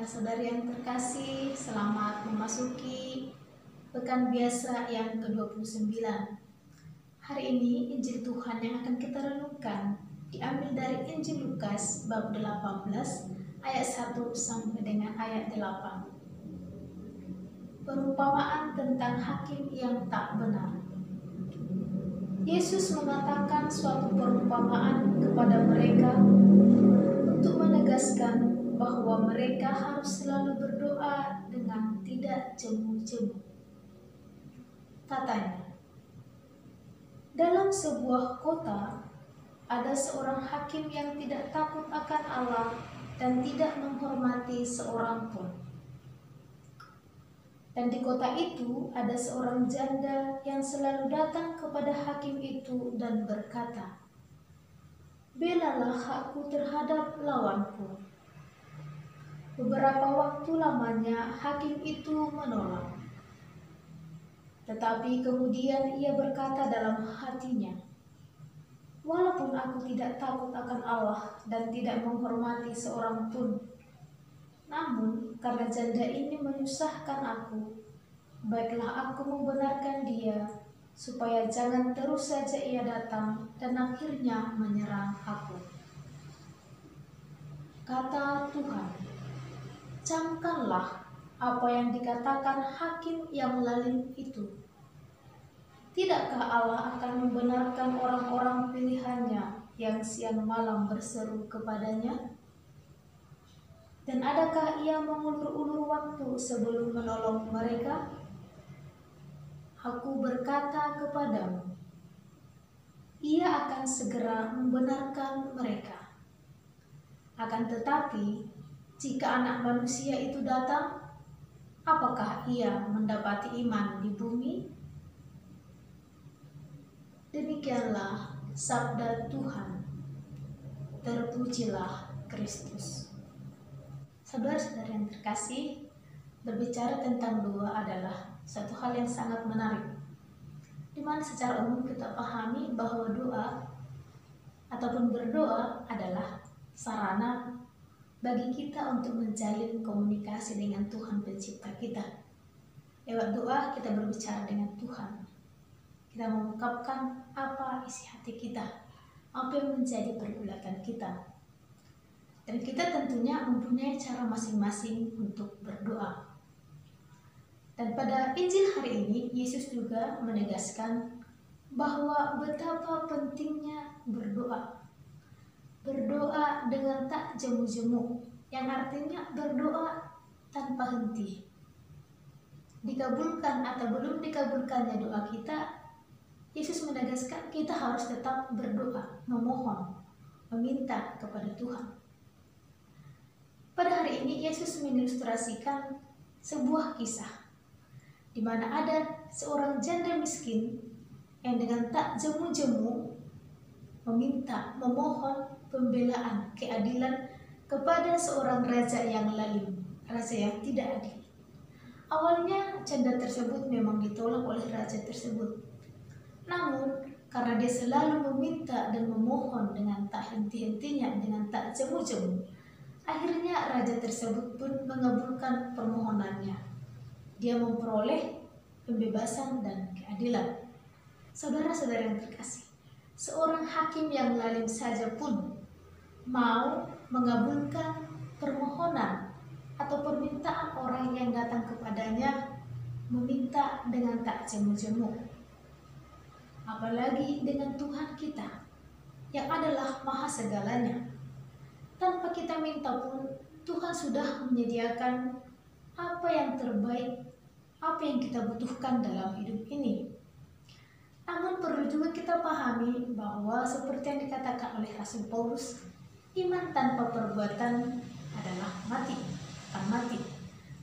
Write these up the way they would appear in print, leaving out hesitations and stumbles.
Saudara-saudari yang terkasih, selamat memasuki Pekan Biasa yang ke-29. Hari ini Injil Tuhan yang akan kita renungkan diambil dari Injil Lukas bab 18 ayat 1 sampai dengan ayat 8. Perumpamaan tentang hakim yang tak benar. Yesus mengatakan suatu perumpamaan kepada mereka untuk menegaskan bahwa mereka harus selalu berdoa dengan tidak jemu-jemu. Katanya, dalam sebuah kota ada seorang hakim yang tidak takut akan Allah dan tidak menghormati seorang pun. Dan di kota itu ada seorang janda yang selalu datang kepada hakim itu dan berkata, "Belalah hakku terhadap lawanku." Beberapa waktu lamanya hakim itu menolak. Tetapi kemudian ia berkata dalam hatinya, "Walaupun aku tidak takut akan Allah dan tidak menghormati seorang pun, namun karena janda ini menyusahkan aku, baiklah aku membenarkan dia, supaya jangan terus saja ia datang dan akhirnya menyerang aku." Kata Tuhan, camkanlah apa yang dikatakan hakim yang lalim itu. Tidakkah Allah akan membenarkan orang-orang pilihannya yang siang malam berseru kepadanya? Dan adakah ia mengulur-ulur waktu sebelum menolong mereka? Aku berkata kepadamu, ia akan segera membenarkan mereka. Akan tetapi, jika Anak Manusia itu datang, apakah ia mendapati iman di bumi? Demikianlah sabda Tuhan. Terpujilah Kristus. Saudara-saudara yang terkasih, berbicara tentang doa adalah satu hal yang sangat menarik, di mana secara umum kita pahami bahwa doa ataupun berdoa adalah sarana bagi kita untuk menjalin komunikasi dengan Tuhan Pencipta kita. Lewat doa kita berbicara dengan Tuhan. Kita mengungkapkan apa isi hati kita, apa yang menjadi pergulatan kita. Dan kita tentunya mempunyai cara masing-masing untuk berdoa. Dan pada Injil hari ini, Yesus juga menegaskan bahwa betapa pentingnya berdoa. Berdoa dengan tak jemu-jemu, yang artinya berdoa tanpa henti. Dikabulkan atau belum dikabulkannya doa kita, Yesus menegaskan kita harus tetap berdoa, memohon, meminta kepada Tuhan. Pada hari ini Yesus mengilustrasikan sebuah kisah di mana ada seorang janda miskin yang dengan tak jemu-jemu meminta, memohon pembelaan, keadilan kepada seorang raja yang lalim, raja yang tidak adil. Awalnya janda tersebut memang ditolak oleh raja tersebut. Namun, karena dia selalu meminta dan memohon dengan tak henti-hentinya, dengan tak jemu-jemu, akhirnya raja tersebut pun mengabulkan permohonannya. Dia memperoleh pembebasan dan keadilan. Saudara-saudara yang terkasih, seorang hakim yang lalim saja pun mau mengabulkan permohonan atau permintaan orang yang datang kepadanya, meminta dengan tak jemu-jemu. Apalagi dengan Tuhan kita yang adalah maha segalanya. Tanpa kita minta pun Tuhan sudah menyediakan apa yang terbaik, apa yang kita butuhkan dalam hidup ini. Namun perlu juga kita pahami bahwa seperti yang dikatakan oleh Rasul Paulus, iman tanpa perbuatan adalah mati, akan mati.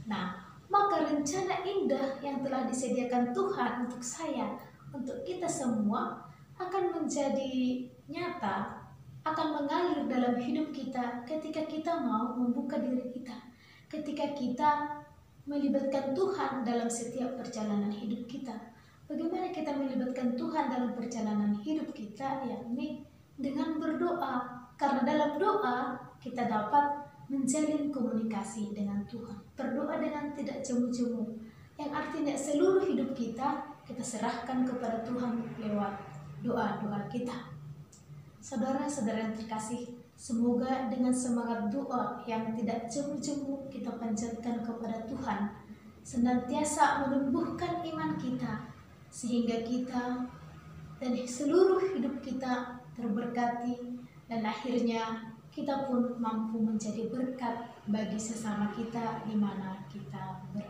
Nah, maka rencana indah yang telah disediakan Tuhan untuk saya, untuk kita semua akan menjadi nyata, akan mengalir dalam hidup kita ketika kita mau membuka diri kita, ketika kita melibatkan Tuhan dalam setiap perjalanan hidup kita. Bagaimana kita melibatkan Tuhan dalam perjalanan hidup kita, yakni dengan berdoa. Karena dalam doa kita dapat menjalin komunikasi dengan Tuhan. Berdoa dengan tidak jemu-jemu, yang artinya seluruh hidup kita serahkan kepada Tuhan lewat doa-doa kita. Saudara-saudara yang terkasih, semoga dengan semangat doa yang tidak jemu-jemu kita panjatkan kepada Tuhan, senantiasa menumbuhkan iman kita, sehingga kita dan seluruh hidup kita terberkati, dan akhirnya kita pun mampu menjadi berkat bagi sesama kita di mana kita berada.